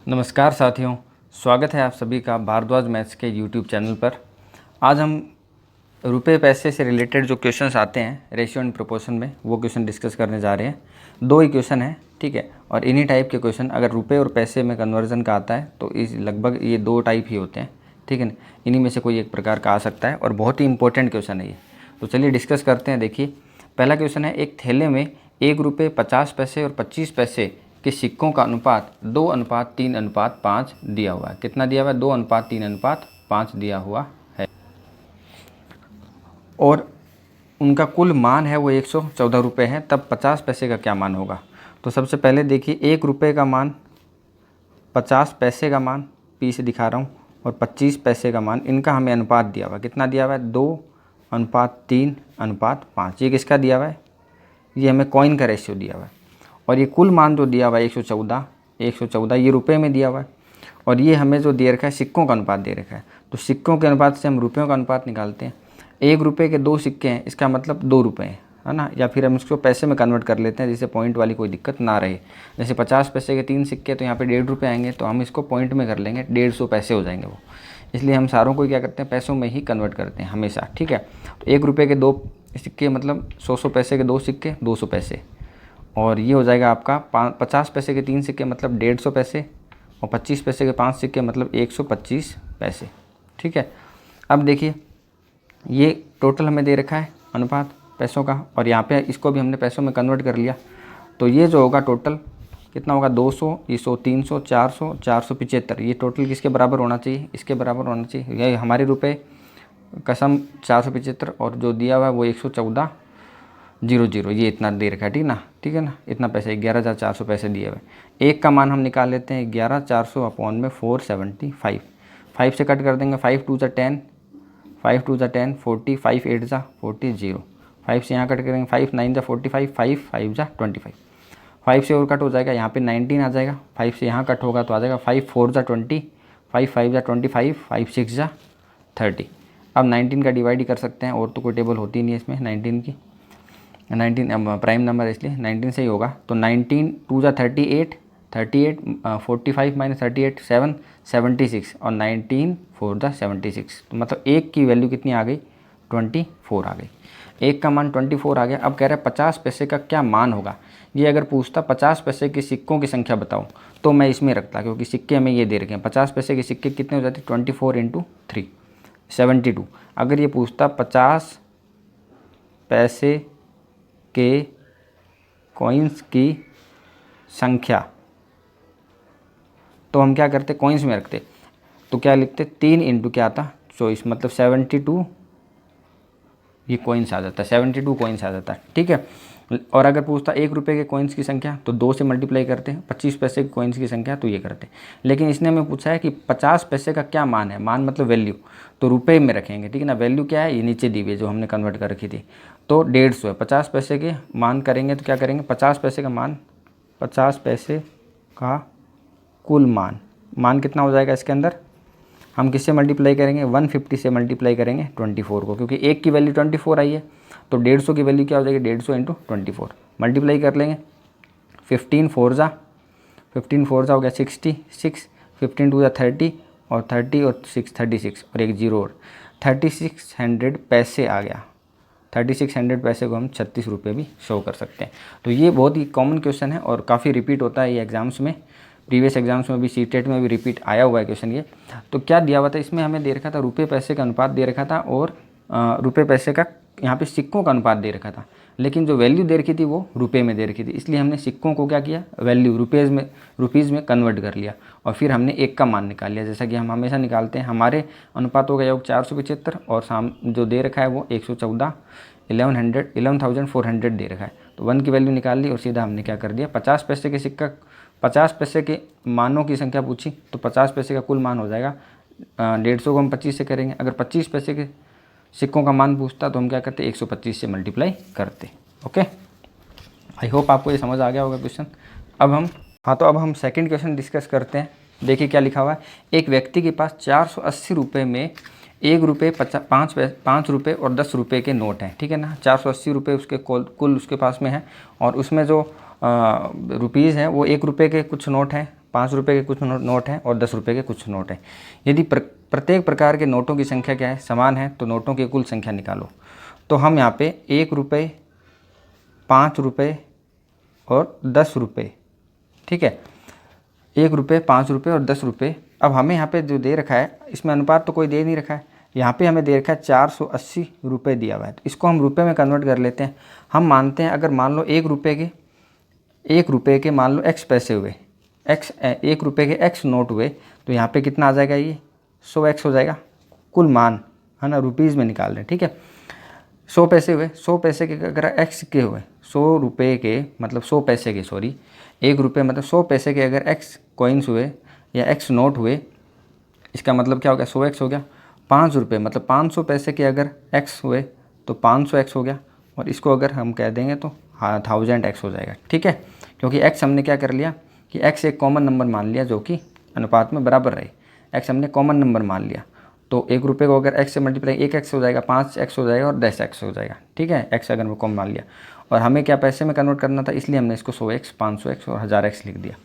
नमस्कार साथियों, स्वागत है आप सभी का भारद्वाज मैथ्स के यूट्यूब चैनल पर। आज हम रुपए पैसे से रिलेटेड जो क्वेश्चंस आते हैं रेशियो एंड प्रोपोर्शन में, वो क्वेश्चन डिस्कस करने जा रहे हैं। दो ही क्वेश्चन है, ठीक है। और इन्हीं टाइप के क्वेश्चन अगर रुपए और पैसे में कन्वर्जन का आता है तो इस लगभग ये दो टाइप ही होते हैं, ठीक है ना। इन्हीं में से कोई एक प्रकार का आ सकता है और बहुत ही इंपॉर्टेंट क्वेश्चन है ये। तो चलिए डिस्कस करते हैं। देखिए, पहला क्वेश्चन है, एक थैले में 1 रुपये 50 पैसे और 25 पैसे के सिक्कों का अनुपात 2:3:5 दिया हुआ है। कितना दिया हुआ है? 2:3:5 दिया हुआ है और उनका कुल मान है वो 114 रुपये है। तब 50 पैसे का क्या मान होगा? तो सबसे पहले देखिए, 1 रुपये का मान, 50 पैसे का मान, पी से दिखा रहा हूँ, और 25 पैसे का मान, इनका हमें अनुपात दिया हुआ है। कितना दिया हुआ है? 2:3:5। ये किसका दिया हुआ है? ये हमें कॉइन का रेशियो दिया हुआ है। और ये कुल मान जो दिया हुआ है 114 ये रुपए में दिया हुआ है। और ये हमें जो दे रखा है सिक्कों का अनुपात दे रखा है। तो सिक्कों के अनुपात से हम रुपयों का अनुपात निकालते हैं। 1 रुपये के 2 सिक्के हैं, इसका मतलब 2 रुपये है ना। या फिर हम इसको पैसे में कन्वर्ट कर लेते हैं जिससे पॉइंट वाली कोई दिक्कत ना रहे। जैसे 50 पैसे के 3 सिक्के तो यहाँ पे 1.5 रुपये आएंगे, तो हम इसको पॉइंट में कर लेंगे, 150 पैसे हो जाएंगे वो। इसलिए हम सारों को क्या करते हैं, पैसों में ही कन्वर्ट करते हैं हमेशा, ठीक है। तो 1 रुपये के 2 सिक्के मतलब 100 पैसे के 2 सिक्के 200 पैसे। और ये हो जाएगा आपका 50 पैसे के 3 सिक्के मतलब 150 पैसे, और 25 पैसे के 5 सिक्के मतलब 125 पैसे, ठीक है। अब देखिए, ये टोटल हमें दे रखा है अनुपात पैसों का, और यहाँ पे इसको भी हमने पैसों में कन्वर्ट कर लिया। तो ये जो होगा टोटल कितना होगा? 200, ये 100, 300, 400, 475। ये टोटल किसके बराबर होना चाहिए? इसके बराबर होना चाहिए। ये हमारे रुपए कसम 475 और जो दिया हुआ है वो 114,00 ये इतना दे रखा है, ठीक है ना। इतना पैसे 11,400 पैसे दिए हुए। एक का मान हम निकाल लेते हैं 11,400 अपॉन में 475। 5 से कट कर देंगे, 5 2 10, 5 2 10, 40, 5 8 40, 0। 5 से यहाँ कट करेंगे, 5 9 45, 5 5 25। 5 से और कट हो जाएगा, यहाँ पे 19 आ जाएगा। 5 से यहाँ कट होगा तो आ जाएगा 5 4 20, 5 5 25, 5 6 30। अब 19 का डिवाइड ही कर सकते हैं, और तो कोई टेबल होती नहीं है इसमें 19 की। 19 प्राइम नंबर है इसलिए 19 से ही होगा। तो 19 2 38, 45 माइनस 38 7 76, और 19 4 76। तो मतलब एक की वैल्यू कितनी आ गई? 24 आ गई। एक का मान 24 आ गया। अब कह रहा है 50 पैसे का क्या मान होगा। ये अगर पूछता 50 पैसे के सिक्कों की संख्या बताओ तो मैं इसमें रखता, क्योंकि सिक्के हमें ये दे रखे हैं। 50 पैसे के सिक्के कितने हो जाते? 24 × 3 72। अगर ये पूछता 50 पैसे के कॉइन्स की संख्या, तो हम क्या करते? कॉइन्स में रखते। तो क्या लिखते? 3 × क्या आता? 24, मतलब 72 ये कॉइन्स आ जाता है, 72 कॉइन्स आ जाता है, ठीक है। और अगर पूछता 1 रुपये के कॉइन्स की संख्या, तो 2 से मल्टीप्लाई करते हैं। 25 पैसे के कॉइन्स की संख्या, तो ये करते हैं। लेकिन इसने हमें पूछा है कि 50 पैसे का क्या मान है। मान मतलब वैल्यू, तो रुपए में रखेंगे, ठीक है ना। वैल्यू क्या है? ये नीचे दी हुई है जो हमने कन्वर्ट कर रखी थी। तो 150 है। 50 पैसे के मान करेंगे तो क्या करेंगे? 50 पैसे का मान, 50 पैसे का कुल मान कितना हो जाएगा? इसके अंदर हम किससे मल्टीप्लाई करेंगे? 150 से मल्टीप्लाई करेंगे 24 को, क्योंकि एक की वैल्यू 24 आई है। तो 150 की वैल्यू क्या हो जाएगी? 150 × 24 मल्टीप्लाई कर लेंगे। 15 4 हो गया 66, 15 2 30, और 30 और 6 36, और एक 0 और 3600 पैसे आ गया। 3600 पैसे को हम 36 रुपये भी शो कर सकते हैं। तो ये बहुत ही कॉमन क्वेश्चन है और काफ़ी रिपीट होता है ये एग्जाम्स में। प्रीवियस एग्जाम्स में भी, सीटेट में भी रिपीट आया हुआ है क्वेश्चन ये। तो क्या दिया हुआ था इसमें? हमें दे रखा था रुपये पैसे का अनुपात दे रखा था, और रुपये पैसे का यहाँ पे सिक्कों का अनुपात दे रखा था। लेकिन जो वैल्यू दे रखी थी वो रुपये में दे रखी थी, इसलिए हमने सिक्कों को क्या किया? वैल्यू रुपीज़ में कन्वर्ट कर लिया, और फिर हमने एक का मान निकाल लिया, जैसा कि हम हमेशा निकालते हैं। हमारे अनुपातों का योग 475, और जो दे रखा है वो 114 11,400 दे रखा है। तो 1 की वैल्यू निकाल ली, और सीधा हमने क्या कर दिया? 50 पैसे के सिक्का, 50 पैसे के मानों की संख्या पूछी, तो 50 पैसे का कुल मान हो जाएगा 150 को हम 25 से करेंगे। अगर 25 पैसे के सिक्कों का मान पूछता तो हम क्या करते? 125 से मल्टीप्लाई करते। ओके, आई होप आपको ये समझ आ गया होगा क्वेश्चन। अब हम सेकंड क्वेश्चन डिस्कस करते हैं। देखिए क्या लिखा हुआ है। एक व्यक्ति के पास 480 रुपये में 1 रुपये 5 रुपये और 10 रुपये के नोट हैं, ठीक है ना। 480 रुपये उसके कुल उसके पास में है, और उसमें जो रुपीज़ हैं वो 1 रुपये के कुछ नोट हैं, 5 रुपये के कुछ नोट हैं और 10 रुपये के कुछ नोट हैं। यदि प्रत्येक प्रकार के नोटों की संख्या क्या है, समान है, तो नोटों की कुल संख्या निकालो। तो हम यहाँ पे 1 रुपये, 5 रुपये और 10 रुपये, ठीक है, 1 रुपये, 5 रुपये और 10 रुपये। अब हमें यहाँ पे जो दे रखा है इसमें अनुपात तो कोई दे नहीं रखा है, यहाँ पे हमें दे रखा है 480 रुपये दिया हुआ है। तो इसको हम रुपये में कन्वर्ट कर लेते हैं। हम मानते हैं अगर मान लो 1 रुपये के मान लो x पैसे हुए, 1 रुपये के x नोट हुए, तो यहाँ पे कितना आ जाएगा, ये 100x हो जाएगा। कुल मान है ना, रुपीज़ में निकाल रहे हैं, ठीक है। 100 पैसे हुए, 100 पैसे के अगर x के हुए, 100 रुपये के मतलब 100 पैसे के, सॉरी 1 रुपये मतलब 100 पैसे के अगर x कॉइन्स हुए या x नोट हुए, इसका मतलब क्या हो गया, 100x हो गया। 5 रुपये मतलब 500 पैसे के अगर x हुए तो 500x हो गया, और इसको अगर हम कह देंगे तो 1000x हो जाएगा, ठीक है। क्योंकि x हमने क्या कर लिया कि x एक कॉमन नंबर मान लिया जो कि अनुपात में बराबर रहे। x हमने कॉमन नंबर मान लिया, तो 1 रुपये को अगर x से मल्टीप्लाई 1x हो जाएगा, 5x हो जाएगा और 10x हो जाएगा, ठीक है। x अगर वो कॉमन मान लिया, और हमें क्या पैसे में कन्वर्ट करना था, इसलिए हमने इसको 100x, 500x और 1000x लिख दिया।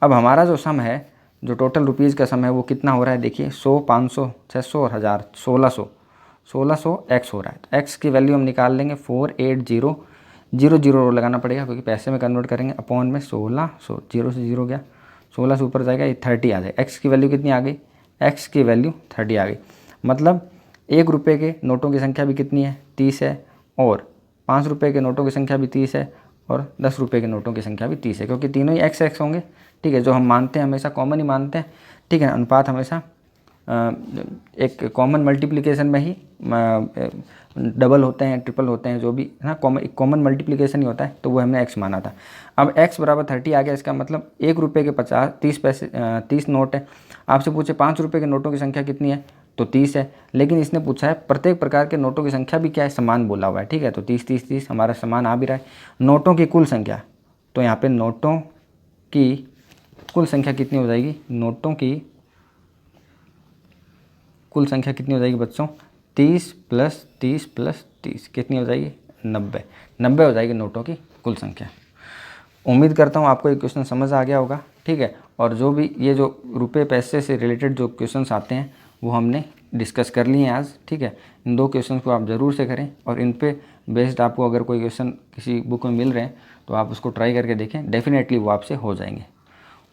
अब हमारा जो सम है, जो टोटल रुपीज़ का सम है, वो कितना हो रहा है, देखिए 100, 500, 600 और 1000, 1600x हो रहा है। तो x की वैल्यू हम निकाल लेंगे 48000 लगाना पड़ेगा क्योंकि पैसे में कन्वर्ट करेंगे, अपॉन में 1600, 0 से 0 गया, 16 से ऊपर जाएगा, ये 30 आ जाएगा। x की वैल्यू कितनी आ गई, x की वैल्यू 30 आ गई। मतलब 1 रुपये के नोटों की संख्या भी कितनी है, 30 है, और 5 रुपये के नोटों की संख्या भी 30 है, और 10 रुपये के नोटों की संख्या भी 30 है, क्योंकि तीनों ही x होंगे, ठीक है। जो हम मानते हैं हमेशा कॉमन ही मानते हैं, ठीक है। अनुपात हमेशा एक कॉमन मल्टीप्लिकेशन में ही डबल होते हैं, ट्रिपल होते हैं, जो भी है ना, कॉमन मल्टीप्लिकेशन ही होता है, तो वो हमने x माना था। अब x बराबर 30 आ गया। इसका मतलब 1 रुपये के 30 पैसे 30 नोट है। आपसे पूछे 5 रुपये के नोटों की संख्या कितनी है, तो 30 है, लेकिन इसने पूछा है प्रत्येक प्रकार के नोटों की संख्या भी क्या है, समान बोला हुआ है, ठीक है। तो 30 30 30 हमारा समान आ भी रहा है। नोटों की कुल संख्या, तो यहाँ पे नोटों की कुल संख्या कितनी हो जाएगी, नोटों की कुल संख्या कितनी हो जाएगी बच्चों, 30 + 30 + 30 कितनी हो जाएगी, 90 हो जाएगी नोटों की कुल संख्या। उम्मीद करता हूँ आपको ये क्वेश्चन समझ आ गया होगा, ठीक है। और जो भी ये जो रुपये पैसे से रिलेटेड जो क्वेश्चंस आते हैं वो हमने डिस्कस कर लिए हैं आज, ठीक है। इन 2 क्वेश्चन को आप ज़रूर से करें, और इन पे बेस्ड आपको अगर कोई क्वेश्चन किसी बुक में मिल रहे हैं तो आप उसको ट्राई करके देखें, डेफिनेटली वो आपसे हो जाएंगे।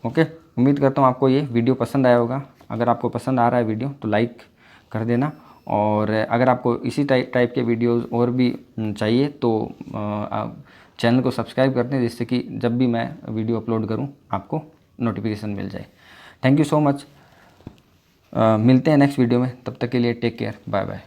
ओके, उम्मीद करता हूँ आपको ये वीडियो पसंद आया होगा। अगर आपको पसंद आ रहा है वीडियो तो लाइक कर देना, और अगर आपको इसी टाइप के वीडियोस और भी चाहिए तो चैनल को सब्सक्राइब कर दें, जिससे कि जब भी मैं वीडियो अपलोड करूं आपको नोटिफिकेशन मिल जाए। Thank you so much. मिलते हैं नेक्स्ट वीडियो में, तब तक के लिए टेक केयर, बाय बाय।